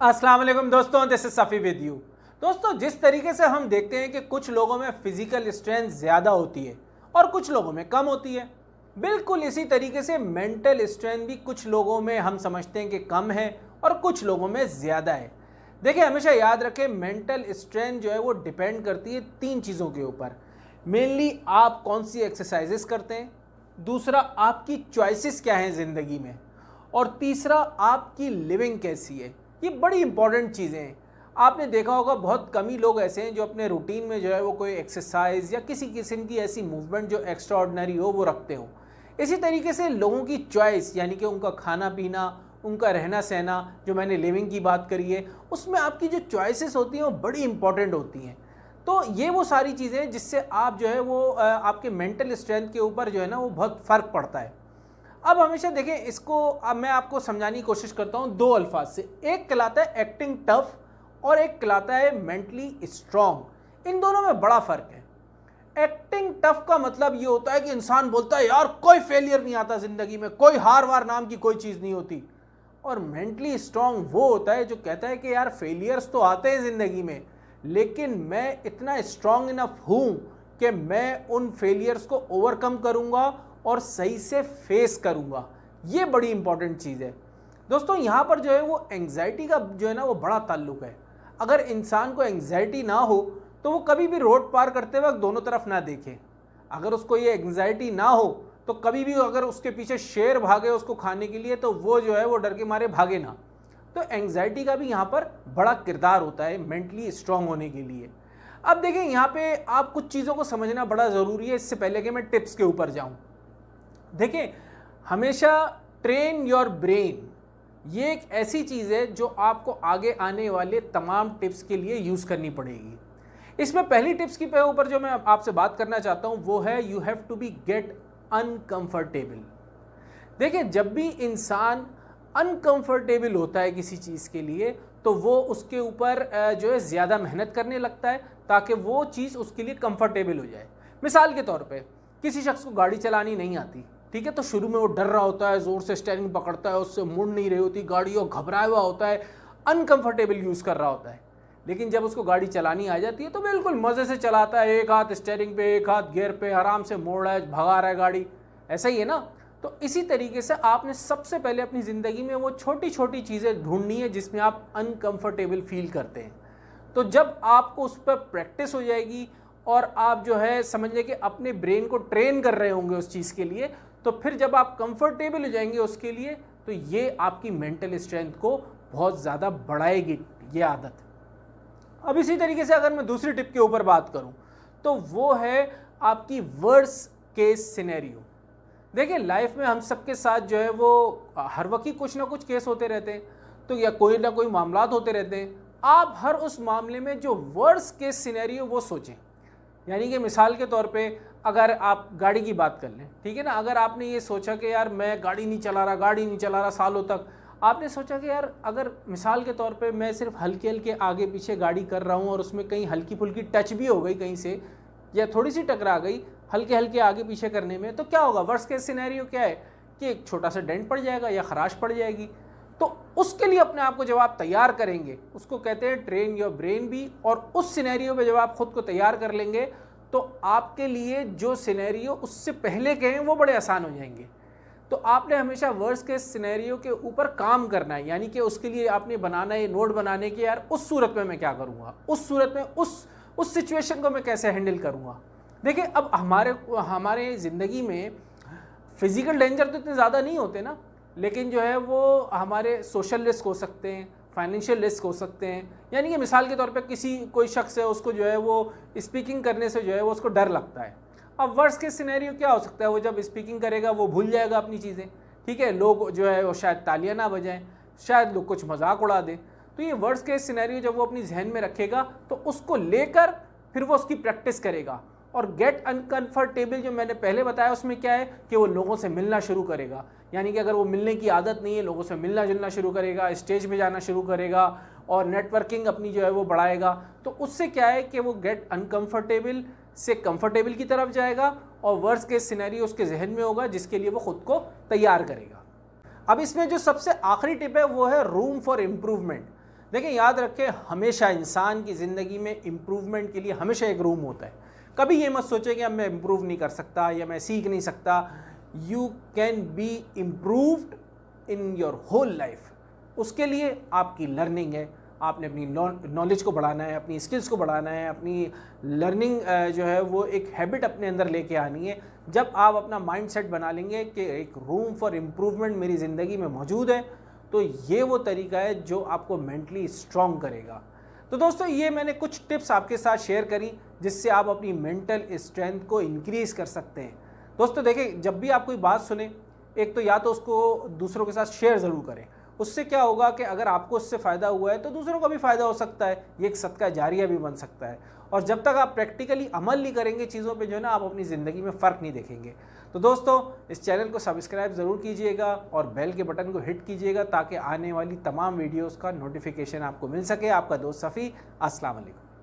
अस्सलाम वालेकुम दोस्तों, this is Safi with you. दोस्तों, जिस तरीके से हम देखते हैं कि कुछ लोगों में फिजिकल स्ट्रेंथ ज़्यादा होती है और कुछ लोगों में कम होती है, बिल्कुल इसी तरीके से मेंटल स्ट्रेंथ भी कुछ लोगों में हम समझते हैं कि कम है और कुछ लोगों में ज़्यादा है। देखिए, हमेशा याद रखें, मेंटल स्ट्रेंथ जो है वो डिपेंड करती है तीन चीज़ों के ऊपर। मेनली आप कौन सी एक्सरसाइजेस करते हैं, दूसरा आपकी चॉइसेस क्या हैं ज़िंदगी में, और तीसरा आपकी लिविंग कैसी है। ये बड़ी इंपॉर्टेंट चीज़ें हैं। आपने देखा होगा बहुत कम ही लोग ऐसे हैं जो अपने रूटीन में जो है वो कोई एक्सरसाइज या किसी किस्म की ऐसी मूवमेंट जो एक्स्ट्रा ऑर्डिनरी हो वो रखते हो। इसी तरीके से लोगों की चॉइस, यानी कि उनका खाना पीना, उनका रहना सहना, जो मैंने लिविंग की बात करी है, उसमें आपकी जो चॉइसेस होती हैं वो बड़ी इंपॉर्टेंट होती हैं। तो ये वो सारी चीज़ें हैं जिससे आप जो है वो आपके मेंटल स्ट्रेंथ के ऊपर जो है ना वो बहुत फ़र्क पड़ता है। अब हमेशा देखें इसको, अब मैं आपको समझाने की कोशिश करता हूँ दो अल्फाज से। एक कहलाता है एक्टिंग टफ और एक कहलाता है मेंटली स्ट्रॉन्ग। इन दोनों में बड़ा फ़र्क है। एक्टिंग टफ का मतलब ये होता है कि इंसान बोलता है यार कोई फेलियर नहीं आता ज़िंदगी में, कोई हार वार नाम की कोई चीज़ नहीं होती। और मेंटली स्ट्रॉन्ग वो होता है जो कहता है कि यार फेलियर्स तो आते हैं ज़िंदगी में, लेकिन मैं इतना स्ट्रॉन्ग इनफ हूँ कि मैं उन फेलियर्स को ओवरकम करूँगा और सही से फेस करूँगा। ये बड़ी इंपॉर्टेंट चीज़ है दोस्तों। यहाँ पर जो है वो एंग्जाइटी का जो है ना वो बड़ा ताल्लुक है। अगर इंसान को एंग्जाइटी ना हो तो वो कभी भी रोड पार करते वक्त दोनों तरफ ना देखे। अगर उसको ये एंग्जाइटी ना हो तो कभी भी अगर उसके पीछे शेर भागे उसको खाने के लिए तो वो जो है वो डर के मारे भागे ना। तो एंग्जाइटी का भी यहाँ पर बड़ा किरदार होता है मेंटली स्ट्रांग होने के लिए। अब देखें, यहाँ पे आप कुछ चीज़ों को समझना बड़ा ज़रूरी है। इससे पहले कि मैं टिप्स के ऊपर जाऊँ, देखिए, हमेशा ट्रेन योर ब्रेन, ये एक ऐसी चीज़ है जो आपको आगे आने वाले तमाम टिप्स के लिए यूज़ करनी पड़ेगी। इसमें पहली टिप्स के ऊपर जो मैं आपसे बात करना चाहता हूँ वो है you have to be get uncomfortable. देखिए, जब भी इंसान अनकंफर्टेबल होता है किसी चीज़ के लिए तो वो उसके ऊपर जो है ज़्यादा मेहनत करने लगता है ताकि वो चीज़ उसके लिए कंफर्टेबल हो जाए। मिसाल के तौर पे किसी शख्स को गाड़ी चलानी नहीं आती, ठीक है, तो शुरू में वो डर रहा होता है, ज़ोर से स्टीयरिंग पकड़ता है, उससे मुड़ नहीं रही होती गाड़ी, और घबराया हुआ होता है, अनकंफर्टेबल यूज़ कर रहा होता है। लेकिन जब उसको गाड़ी चलानी आ जाती है तो बिल्कुल मज़े से चलाता है, एक हाथ स्टीयरिंग पे, एक हाथ गियर पे, आराम से मोड़ रहा है, भगा रहा है गाड़ी। ऐसा ही है ना। तो इसी तरीके से आपने सबसे पहले अपनी ज़िंदगी में वो छोटी छोटी चीज़ें ढूंढनी है जिसमें आप अनकंफर्टेबल फील करते हैं। तो जब आपको उस पर प्रैक्टिस हो जाएगी और आप जो है समझ लें कि अपने ब्रेन को ट्रेन कर रहे होंगे उस चीज़ के लिए, तो फिर जब आप कंफर्टेबल हो जाएंगे उसके लिए तो ये आपकी मेंटल स्ट्रेंथ को बहुत ज़्यादा बढ़ाएगी ये आदत। अब इसी तरीके से अगर मैं दूसरी टिप के ऊपर बात करूं तो वो है आपकी वर्स्ट केस सिनेरियो। देखिए, लाइफ में हम सबके साथ जो है वो हर वक्त ही कुछ ना कुछ केस होते रहते हैं, तो या कोई ना कोई मामलात होते रहते हैं। आप हर उस मामले में जो वर्स्ट केस सिनेरियो वो सोचें। यानी कि मिसाल के तौर पे अगर आप गाड़ी की बात कर लें, ठीक है ना, अगर आपने ये सोचा कि यार मैं गाड़ी नहीं चला रहा सालों तक, आपने सोचा कि यार अगर मिसाल के तौर पे मैं सिर्फ हल्के हल्के आगे पीछे गाड़ी कर रहा हूँ और उसमें कहीं हल्की फुल्की टच भी हो गई कहीं से या थोड़ी सी टकरा गई हल्के हल्के आगे पीछे करने में, तो क्या होगा? वर्स्ट केस सिनेरियो क्या है कि एक छोटा सा डेंट पड़ जाएगा या खराश पड़ जाएगी। तो उसके लिए अपने आप को जब आप तैयार करेंगे, उसको कहते हैं ट्रेन योर ब्रेन भी, और उस सिनेरियो पे जब आप खुद को तैयार कर लेंगे तो आपके लिए जो सिनेरियो उससे पहले के हैं वो बड़े आसान हो जाएंगे। तो आपने हमेशा वर्स्ट केस सिनेरियो के ऊपर काम करना है, यानी कि उसके लिए आपने बनाना है नोट बनाने के यार उस सूरत में मैं क्या करूँगा, उस सूरत में उस सिचुएशन को मैं कैसे हैंडल करूँगा। देखिए, अब हमारे ज़िंदगी में फिज़िकल डेंजर तो इतने ज़्यादा नहीं होते ना, लेकिन जो है वो हमारे सोशल रिस्क हो सकते हैं, फाइनेंशियल रिस्क हो सकते हैं। यानी कि मिसाल के तौर पे कोई शख्स है, उसको जो है वो स्पीकिंग करने से जो है वो उसको डर लगता है। अब वर्स्ट केस सिनेरियो क्या हो सकता है? वो जब स्पीकिंग करेगा वो भूल जाएगा अपनी चीज़ें, ठीक है, लोग जो है वो शायद तालियां ना बजाएं, शायद लोग कुछ मजाक उड़ा दें। तो ये वर्स्ट केस सिनेरियो जब वो अपनी जहन में रखेगा तो उसको लेकर फिर वो उसकी प्रैक्टिस करेगा। और गेट अनकंफर्टेबल जो मैंने पहले बताया उसमें क्या है कि वो लोगों से मिलना शुरू करेगा। यानी कि अगर वो मिलने की आदत नहीं है, लोगों से मिलना जुलना शुरू करेगा, स्टेज पे जाना शुरू करेगा और नेटवर्किंग अपनी जो है वो बढ़ाएगा। तो उससे क्या है कि वो गेट अनकंफर्टेबल से कंफर्टेबल की तरफ जाएगा और वर्स्ट केस सिनेरियो उसके जहन में होगा जिसके लिए वो खुद को तैयार करेगा। अब इसमें जो सबसे आखिरी टिप है वो है रूम फॉर इम्प्रूवमेंट। देखिए याद रखें, हमेशा इंसान की ज़िंदगी में इम्प्रूवमेंट के लिए हमेशा एक रूम होता है। कभी ये मत सोचें कि अब मैं इम्प्रूव नहीं कर सकता या मैं सीख नहीं सकता। You can be improved in your whole life. उसके लिए आपकी लर्निंग है, आपने अपनी नॉलेज को बढ़ाना है, अपनी स्किल्स को बढ़ाना है, अपनी लर्निंग जो है वो एक हैबिट अपने अंदर लेके आनी है। जब आप अपना माइंडसेट बना लेंगे कि एक रूम फॉर इम्प्रूवमेंट मेरी ज़िंदगी में मौजूद है, तो ये वो तरीका है जो आपको मेंटली स्ट्रॉन्ग करेगा। तो दोस्तों, ये मैंने कुछ टिप्स आपके साथ शेयर करी जिससे आप अपनी मेंटल स्ट्रेंथ को इंक्रीज कर सकते हैं। दोस्तों देखिए, जब भी आप कोई बात सुने, एक तो या तो उसको दूसरों के साथ शेयर ज़रूर करें। उससे क्या होगा कि अगर आपको उससे फ़ायदा हुआ है तो दूसरों को भी फ़ायदा हो सकता है। ये एक सदका जारिया भी बन सकता है। और जब तक आप प्रैक्टिकली अमल नहीं करेंगे चीज़ों पे, जो है ना, आप अपनी ज़िंदगी में फ़र्क नहीं देखेंगे। तो दोस्तों, इस चैनल को सब्सक्राइब ज़रूर कीजिएगा और बेल के बटन को हिट कीजिएगा ताकि आने वाली तमाम वीडियोज़ का नोटिफिकेशन आपको मिल सके। आपका दोस्त सफ़ी, अस्सलाम वालेकुम।